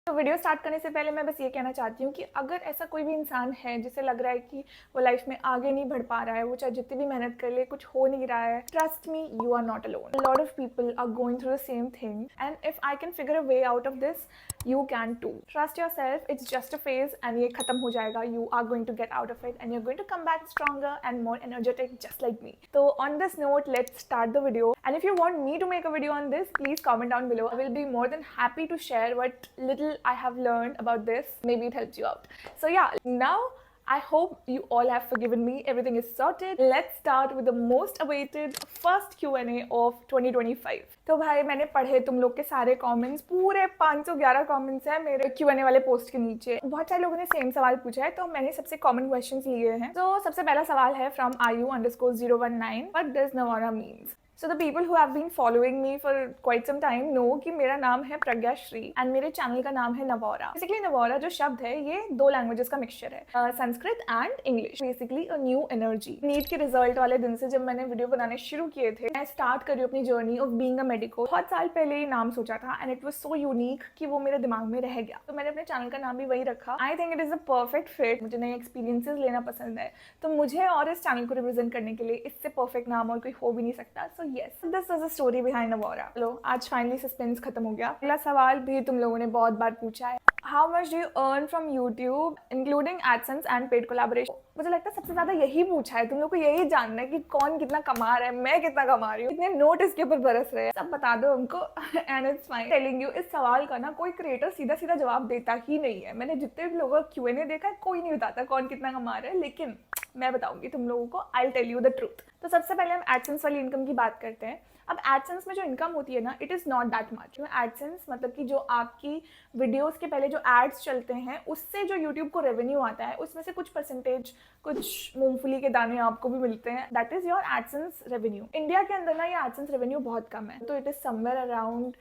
तो video start करने से पहले मैं बस ये कहना चाहती हूँ कि अगर ऐसा कोई भी इंसान है जिसे लग रहा है कि वो लाइफ में आगे नहीं बढ़ पा रहा है, वो चाहे जितनी भी मेहनत कर ले कुछ हो नहीं रहा है, trust me, you are not alone. A lot of people are going through the same thing, and if I can figure a way out of this, you can too. Trust yourself, it's just a phase and ये खत्म हो जाएगा. You are going to get out of it and you're going to come back stronger and more energetic just like me. So on this note, let's start the video. And if you want me to make a video on this, please comment down below. I will be more than happy to share what little I have learned about this. Maybe it helps you out. So yeah, now I hope you all have forgiven me. Everything is sorted. Let's start with the most awaited first Q&A of 2025. तो भाई मैंने पढ़े तुम लोग के सारे comments, पूरे 511 comments हैं मेरे Q&A वाले पोस्ट के नीचे. बहुत सारे लोगों ने सेम सवाल पूछा है, तो मैंने सबसे कॉमन क्वेश्चंस लिए हैं. तो सबसे पहला सवाल है from ayu_019. What does Navara means? So the people who have been following me for quite some time know कि मेरा नाम है प्रज्ञा श्री एंड मेरे चैनल का नाम है नवौरा. बेसिकली नवौरा जो शब्द है ये 2 लैंग्वेजेस का मिक्सचर है, Sanskrit and English. Basically a new energy. NEET के रिजल्ट वाले दिन से जब मैंने वीडियो बनाने शुरू किए थे, मैं स्टार्ट करी अपनी journey of being a medico. बहुत साल पहले ये नाम सोचा था and it was so unique कि वो मेरे दिमाग में रह गया, तो मैंने अपने चैनल का नाम भी वही रखा. I think it is a perfect fit. मुझे नए एक्सपीरियंसेस लेना पसंद है, तो मुझे और इस चैनल को रिप्रेजेंट करने के लिए इससे परफेक्ट नाम और कोई हो भी नहीं सकता. So yes, this was story behind Navaura. चलो आज फाइनली सस्पेंस खत्म हो गया. अगला सवाल भी तुम लोगों ने बहुत बार पूछा है, how much do you earn from YouTube including AdSense and paid collaboration. मुझे लगता है सबसे ज्यादा यही पूछा है. तुम लोग को यही जानना है कि कौन कितना कमा रहा है, मैं कितना कमा रही हूँ, कितने नोट इसके ऊपर बरस रहे हैं, सब बता दो हमको. And it's fine. Telling you, इस सवाल का ना कोई क्रिएटर सीधा सीधा जवाब देता ही नहीं है. मैंने जितने भी लोगों का Q&A देखा है, कोई नहीं बताता कौन कितना कमा रहा है, लेकिन मैं बताऊंगी तुम लोगों को. I tell you the truth. तो सबसे पहले हम एडसेंस वाली इनकम की बात करते हैं. अब एडसेंस में जो इनकम होती है ना, it is not that much. AdSense मतलब कि जो आपकी वीडियोस के पहले जो एड्स चलते हैं, उससे जो यूट्यूब को रेवेन्यू आता है, उसमें से कुछ परसेंटेज, कुछ मूंगफली के दाने आपको भी मिलते हैं. That is your AdSense revenue. India के अंदर ना ये एडसेंस रेवेन्यू बहुत कम है, तो it is somewhere around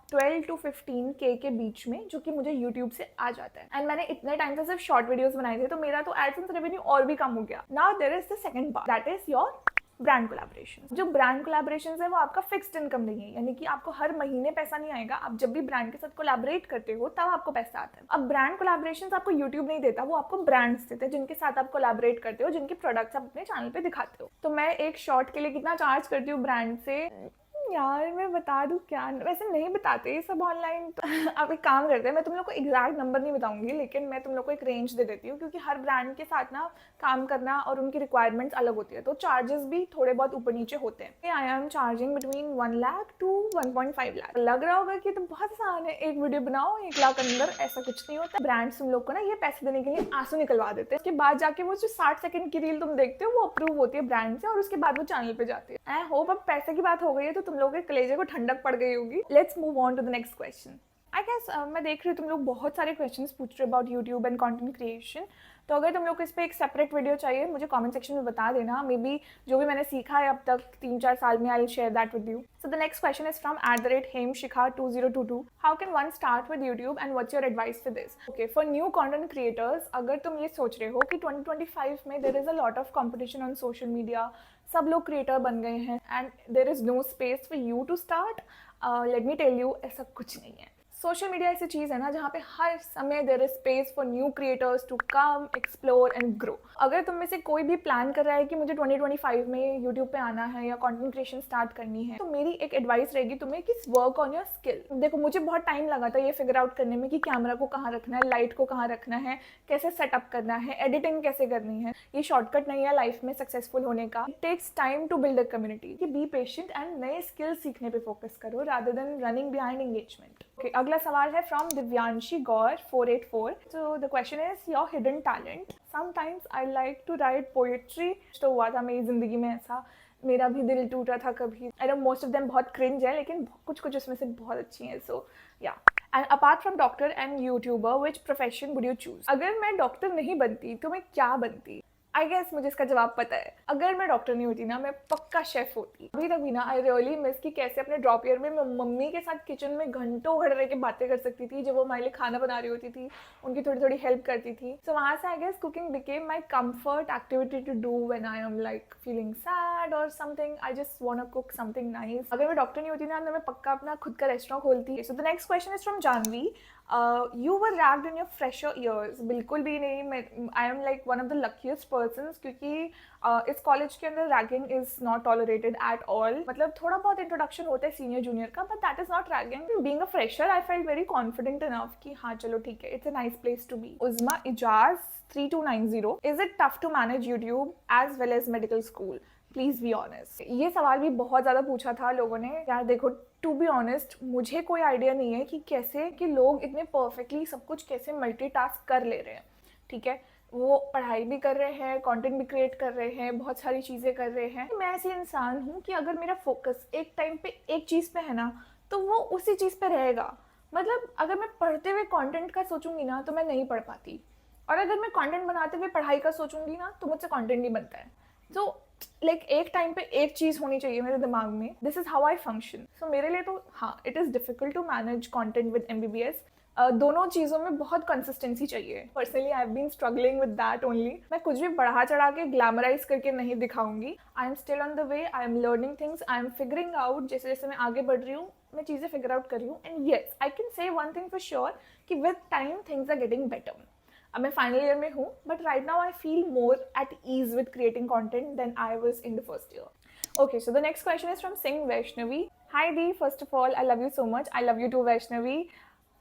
12 to 15K के बीच में, जो कि मुझे YouTube से आ जाता है. एंड मैंने इतने टाइम से सिर्फ शॉर्ट वीडियोस बनाए थे, तो मेरा तो एडसेंस रेवेन्यू और भी कम हो गया. Now there is the second part, that is your brand collaboration. जो ब्रांड कोलैबोरेशन है वो आपका फिक्स्ड इनकम नहीं है, यानी कि आपको हर महीने पैसा नहीं आएगा. आप जब भी ब्रांड के साथ कोलैबोरेट करते हो तब आपको पैसा आता है. अब ब्रांड कोलैबोरेशन आपको यूट्यूब नहीं देता, वो आपको ब्रांड्स देते हैं जिनके साथ आप कोलैबोरेट करते हो, जिनके प्रोडक्ट्स आप अपने चैनल पे दिखाते हो. तो मैं एक शॉर्ट के लिए कितना चार्ज करती हूँ ब्रांड से, यार मैं बता दूँ क्या, वैसे नहीं बताते ये सब ऑनलाइन. तो आप एक काम करते हैं, मैं तुम लोग को एग्जैक्ट नंबर नहीं बताऊंगी, लेकिन मैं तुम लोग को एक रेंज दे देती हूँ, क्योंकि हर ब्रांड के साथ ना काम करना और उनकी रिक्वायरमेंट्स अलग होती है, तो चार्जेस भी थोड़े बहुत ऊपर नीचे होते हैं. I am charging between 1 lakh to 1.5 lakh. लग रहा होगा कि तो बहुत आसान है, एक वीडियो बनाओ 1 लाख अंदर, ऐसा कुछ नहीं होता. ब्रांड्स तुम लोग को ना ये पैसे देने के लिए आंसू निकलवा देते हैं. उसके बाद जाके वो जो 60 सेकंड की रील तुम देखते हो वो अप्रूव होती है ब्रांड से, और उसके बाद वो चैनल पे जाती है. आई होप अब पैसे की बात हो गई है तो तुम लोग के कलेजे को ठंडक पड़ गई होगी. Let's move on to the next question. I guess मैं देख रही हूँ तुम लोग बहुत सारे क्वेश्चंस पूछ रहे हो about YouTube and content creation. तो अगर तुम लोग को इस पर एक सेपरेट वीडियो चाहिए, मुझे कमेंट सेक्शन में बता देना. मे बी जो भी मैंने सीखा है अब तक 3-4 साल में, I will share that with you. So the next question is from @hemshikha2022. How can one start with YouTube and what's your advice for this. Okay, for new content creators, अगर तुम ये सोच रहे हो कि 2025 में there is a lot of competition on social media, सब लोग क्रिएटर बन गए हैं and there is no space for you to start, let me tell you, ऐसा कुछ नहीं है. सोशल मीडिया ऐसी चीज़ है ना जहाँ पे हर समय there is space for new creators to come, explore and grow. अगर तुम में से कोई भी प्लान कर रहा है कि मुझे 2025 में यूट्यूब पे आना है या कंटेंट क्रिएशन स्टार्ट करनी है, तो मेरी एक एडवाइस रहेगी तुम्हें कि वर्क ऑन योर स्किल. देखो, मुझे बहुत टाइम लगा था ये फिगर आउट करने में कि कैमरा को कहाँ रखना है, लाइट को कहाँ रखना है, कैसे सेटअप करना है, एडिटिंग कैसे करनी है. ये शॉर्टकट नहीं है लाइफ में सक्सेसफुल होने का. It takes time to build a community. Be patient and नए स्किल सीखने पे फोकस करो rather than running behind engagement. Okay, अगला सवाल है from Divyanshi Gaur 484. So the question is your hidden talent. Sometimes I like to write poetry. तो हुआ था मेरी जिंदगी में ऐसा, मेरा भी दिल टूटा था कभी. I know most of them बहुत cringe है, लेकिन कुछ कुछ उसमें से बहुत अच्छी हैं. So yeah. And apart from doctor and YouTuber, which profession would you choose? अगर मैं डॉक्टर नहीं बनती तो मैं क्या बनती? आई गेस मुझे इसका जवाब पता है. अगर मैं डॉक्टर नहीं होती ना, मैं पक्का शेफ होती. अभी तक भी ना आई रियली मिस कि कैसे अपने ड्रॉप ईयर में मैं मम्मी के साथ किचन में घंटों खड़े रह के बातें कर सकती थी जब वो हमारे लिए खाना बना रही होती थी, उनकी थोड़ी थोड़ी हेल्प करती थी. सो वहाँ से I guess cooking became my comfort activity to do when I am like feeling sad और something. I just want to cook something nice. अगर मैं डॉक्टर नहीं होती ना, तो मैं पक्का अपना खुद का रेस्टोरेंट खोलती. So the next question is from Janvi. You were ragged in your fresher years? बिल्कुल भी नहीं, मैं I am like one of the luckiest person, क्योंकि इस कॉलेज के अंदर ragging is not tolerated at all. मतलब थोड़ा बहुत इंट्रोडक्शन होता है सीनियर जूनियर का, but that is not ragging. Being a fresher I felt very confident enough कि हाँ चलो ठीक है, it's a nice place to be. Uzma Ijaz 3290, is it tough to manage YouTube as well as medical school? Please be honest. ये सवाल भी बहुत ज़्यादा पूछा था लोगों ने. यार देखो, टू बी ऑनेस्ट मुझे कोई आइडिया नहीं है कि कैसे कि लोग इतने परफेक्टली सब कुछ कैसे मल्टीटास्क कर ले रहे हैं. ठीक है, वो पढ़ाई भी कर रहे हैं, कंटेंट भी क्रिएट कर रहे हैं, बहुत सारी चीज़ें कर रहे हैं. मैं ऐसी इंसान हूँ कि अगर मेरा फोकस एक टाइम पे एक चीज़ पे है ना, तो वो उसी चीज़ पे रहेगा. मतलब अगर मैं पढ़ते हुए कंटेंट का सोचूंगी ना, तो मैं नहीं पढ़ पाती. और अगर मैं कंटेंट बनाते हुए पढ़ाई का सोचूंगी ना, तो मुझसे कंटेंट नहीं बनता है. सो लाइक एक टाइम पे एक चीज़ होनी चाहिए मेरे दिमाग में. This is how I function. So मेरे लिए तो हाँ, it is difficult to manage content with MBBS. दोनों चीज़ों में बहुत कंसिस्टेंसी चाहिए. Personally I have been struggling with that only. मैं कुछ भी बढ़ा चढ़ा के ग्लैमराइज करके नहीं दिखाऊंगी. I am still on the way, I am learning things, I am figuring out. जैसे जैसे मैं आगे बढ़ रही हूँ, मैं चीज़ें फिगर आउट कर रही हूँ. And yes, I can say one thing for sure कि with time things are getting better. अब मैं फाइनल ईयर में हूँ, but right now I feel more at ease with creating content than I was in the first year. Okay, so the next question is from Singh Vaishnavi. Hi Dee, first of all, I love you so much. I love you too, Vaishnavi.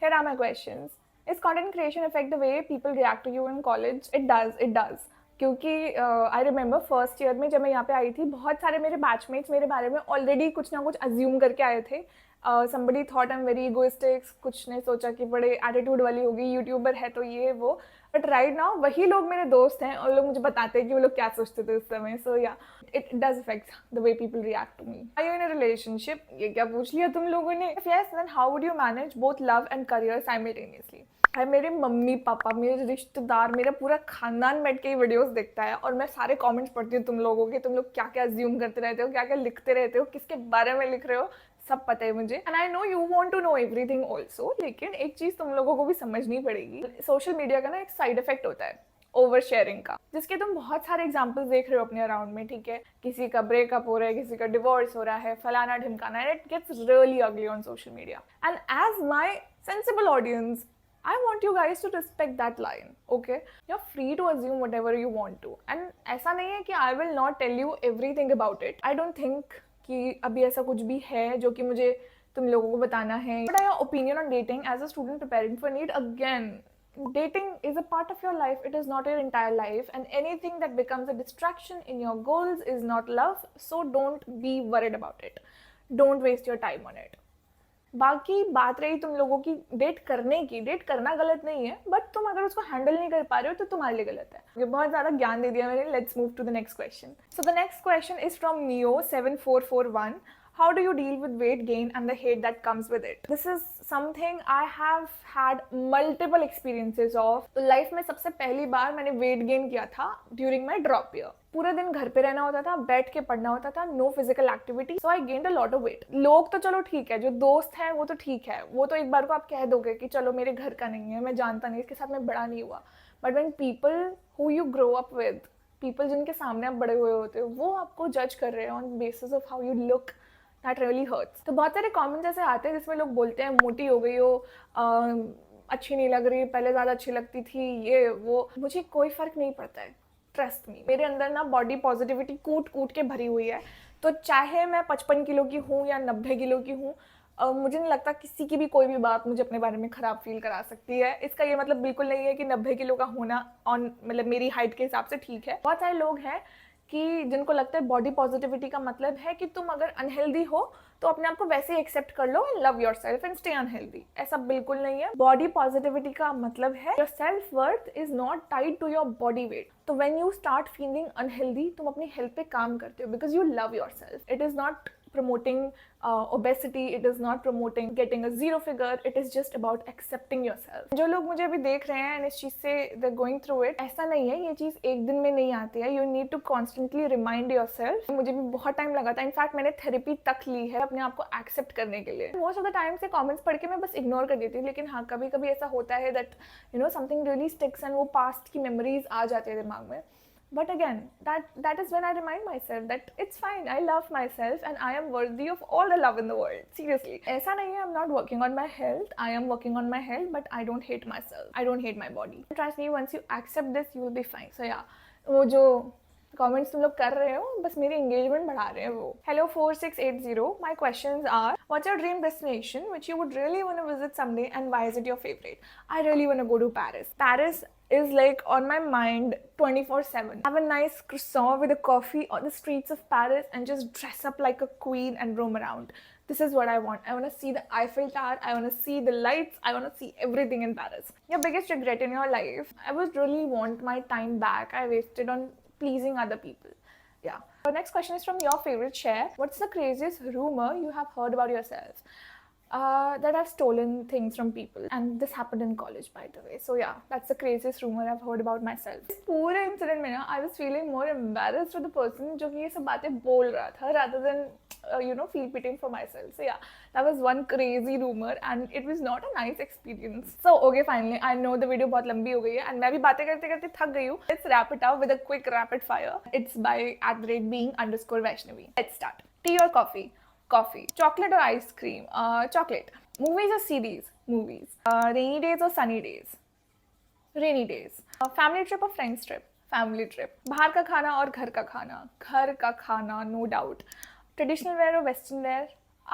Here are my questions. Is content creation affect the way people react to you in college? It does, it does. क्योंकि I remember first year में जब मैं यहाँ पे आई थी, बहुत सारे मेरे बैचमेट्स मेरे बारे में ऑलरेडी कुछ ना कुछ अज्यूम करके आए थे. Somebody thought I am very egoistic, कुछ ने सोचा कि बड़े एटीट्यूड वाली होगी, यूट्यूबर है तो ये वो. बट राइट नाउ वही लोग मेरे दोस्त हैं और लोग मुझे बताते हैं कि वो लोग क्या सोचते थे उस समय. So yeah, it does affect the way people react to me. Are you in a relationship? ये क्या पूछ लिया तुम लोगों ने. If yes, then how would you manage both love and career simultaneously? भाई मेरे मम्मी पापा, मेरे रिश्तेदार, मेरा पूरा खानदान बैठ के ये वीडियोस देखता है और मैं सारे कमेंट्स पढ़ती हूँ तुम लोगों के. तुम लोग क्या क्या अज्यूम करते रहते हो, क्या क्या लिखते रहते हो, किसके बारे में लिख रहे हो, सब पता है मुझे. And I know you want to know everything also. लेकिन एक चीज़ तुम लोगों को भी समझनी पड़ेगी. सोशल मीडिया का ना एक साइड इफेक्ट होता है ओवर शेयरिंग का, जिसके तुम बहुत सारे एग्जाम्पल्स देख रहे हो अपने अराउंड में. ठीक है, किसी का ब्रेकअप हो रहा है, किसी का डिवोर्स हो रहा है, फलाना ढिमकाना. And it gets really ugly on social media. And as my sensible audience, I want you guys to respect that line, okay? You're free to assume whatever you want to. And ऐसा नहीं है कि I will not tell you everything about it. I don't think कि अभी ऐसा कुछ भी है जो कि मुझे तुम लोगों को बताना है. What are your opinion on dating as a student preparing for NEET? Again, dating is a part of your life. It is not your entire life. And anything that becomes a distraction in your goals is not love. So don't be worried about it. Don't waste your time on it. बाकी बात रही तुम लोगों की date करने की. Date करना गलत नहीं है, बट तुम अगर उसको हैंडल नहीं कर पा रहे हो तो तुम्हारे लिए गलत है. ये बहुत ज़्यादा ज्ञान दे दिया मैंने. Let's move to the next question. So the next question is from Neo7441. How do you deal with weight gain and the hate that comes with it? This is something I have had multiple experiences of. तो life में सबसे पहली बार मैंने weight gain किया था during my drop year. पूरे दिन घर पे रहना होता था, बैठ के पढ़ना होता था, no physical activity. So I gained a lot of weight. लोग तो चलो ठीक है, जो दोस्त हैं वो तो ठीक है, वो तो एक बार को आप कह दोगे कि चलो मेरे घर का नहीं है, मैं जानता नहीं, इसके साथ मैं बड़ा नहीं हुआ. But when people who you grow up with, people जिनके सामने आप बड़े हुए होते हो, वो आपको जज कर रहे हैं on basis of how you look, that really hurts. तो बहुत सारे कमेंट्स ऐसे आते हैं जिसमें लोग बोलते हैं मोटी हो गई हो, अच्छी नहीं लग रही, पहले ज़्यादा अच्छी लगती थी, ये वो. मुझे कोई फ़र्क नहीं पड़ता है, ट्रस्ट मी. मेरे अंदर ना बॉडी पॉजिटिविटी कूट कूट के भरी हुई है. तो चाहे मैं 55 किलो की हूँ या 90 किलो की हूँ, मुझे नहीं लगता किसी की भी कोई भी बात मुझे अपने बारे में ख़राब फील करा सकती है. इसका ये मतलब बिल्कुल नहीं है कि 90 किलो का होना ऑन मतलब मेरी हाइट के हिसाब से ठीक है. बहुत सारे लोग हैं कि जिनको लगता है बॉडी पॉजिटिविटी का मतलब है कि तुम अगर अनहेल्दी हो तो अपने आप को वैसे ही एक्सेप्ट कर लो and love yourself and stay unhealthy. ऐसा बिल्कुल नहीं है. बॉडी पॉजिटिविटी का मतलब है your self worth is not tied to your body weight. तो when you start feeling unhealthy, तुम अपनी हेल्थ पे काम करते हो because you love yourself. It is not promoting obesity, it is not promoting getting a zero figure, it is just about accepting yourself. जो लोग मुझे अभी देख रहे हैं and इस चीज़ से they're going through it, ऐसा नहीं है, ये चीज़ एक दिन में नहीं आती है. You need to constantly remind yourself. मुझे भी बहुत टाइम लगा था, इनफैक्ट मैंने थेरेपी तक ली है अपने आप को एक्सेप्ट करने के लिए. मोस्ट ऑफ द टाइम से कमेंट्स पढ़ के मैं बस इग्नोर कर देती हूँ. लेकिन हाँ, कभी कभी ऐसा होता है that you know something really sticks and वो पास्ट की मेमोरीज आ जाती है दिमाग में. But again, that is when I remind myself that it's fine, I love myself and I am worthy of all the love in the world. Seriously, ऐसा नहीं है I'm not working on my health, I am working on my health, but I don't hate myself, I don't hate my body. Trust me, once you accept this, you will be fine. So yeah, वो जो comments तुम लोग कर रहे हो बस मेरी engagement बढ़ा रहे हैं वो. Hello 4680, my questions are, what's your dream destination which you would really want to visit someday and why is it your favorite? I really want to go to Paris. Paris is like on my mind 24/7. Have a nice croissant with a coffee on the streets of Paris and just dress up like a queen and roam around. This is what I want. I want to see the Eiffel Tower. I want to see the lights. I want to see everything in Paris. Your biggest regret in your life? I would really want my time back. I wasted on pleasing other people. Yeah. The next question is from your favorite share. What's the craziest rumor you have heard about yourself? That I've stolen things from people, and this happened in college, by the way. So yeah, that's the craziest rumor I've heard about myself. इस पूरे incident में ना, I was feeling more embarrassed for the person जो कि ये सब बातें बोल रहा था, rather than feel pitying for myself. So yeah, that was one crazy rumor, and it was not a nice experience. So okay, finally, I know the video बहुत लंबी हो गई है, and मैं भी बातें करते करते थक गई हूँ. Let's wrap it up with a quick rapid fire. It's by @being_Vaishnavi. Let's start. Tea or coffee? Coffee. Chocolate or ice cream? Chocolate. Movies or series? Movies. Rainy days or sunny days? Rainy days. Family trip or friends trip? Family trip. बाहर का खाना और घर का खाना? घर का खाना, no doubt. Traditional wear or western wear?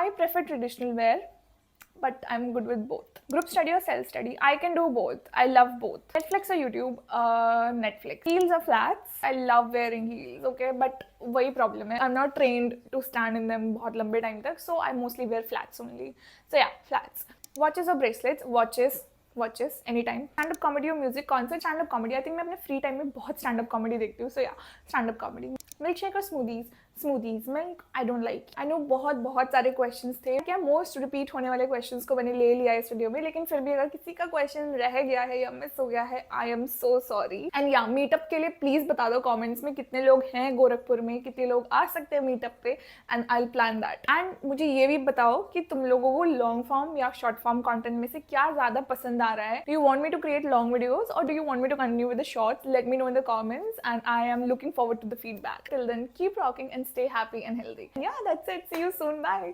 I prefer traditional wear, but I'm good with both. Group study or self-study? I can do both. I love both. Netflix or YouTube? Netflix. Heels or flats? I love wearing heels, okay? But वही problem है. I'm not trained to stand in them बहुत लंबे time तक, so I mostly wear flats only. So yeah, flats. Watches or bracelets? Watches anytime. Stand-up comedy or music? Concert. Stand-up comedy. I think मैं अपने free time में बहुत stand-up comedy देखती हूँ. So yeah, stand-up comedy. Milkshake or smoothies? Smoothies. Milk I don't like. I know बहुत सारे questions थे. क्या most repeat होने वाले questions को मैंने ले लिया इस वीडियो में, लेकिन फिर भी अगर किसी का question रह गया है या मिस हो गया है, I am so sorry. And yeah, meetup के लिए please बता दो comments में कितने लोग हैं गोरखपुर में, कितने लोग आ सकते हैं meetup पे, and I'll plan that. And मुझे ये भी बताओ कि तुम लोगों को long form या short form content में से क्या ज़्यादा पसंद आ रहा है. Do you want me to create long videos or do you want me to continue with the shorts? Let me know in the comments, and I am looking forward to the feedback. Till then, keep rocking and stay happy and healthy. Yeah, that's it. See you soon. Bye.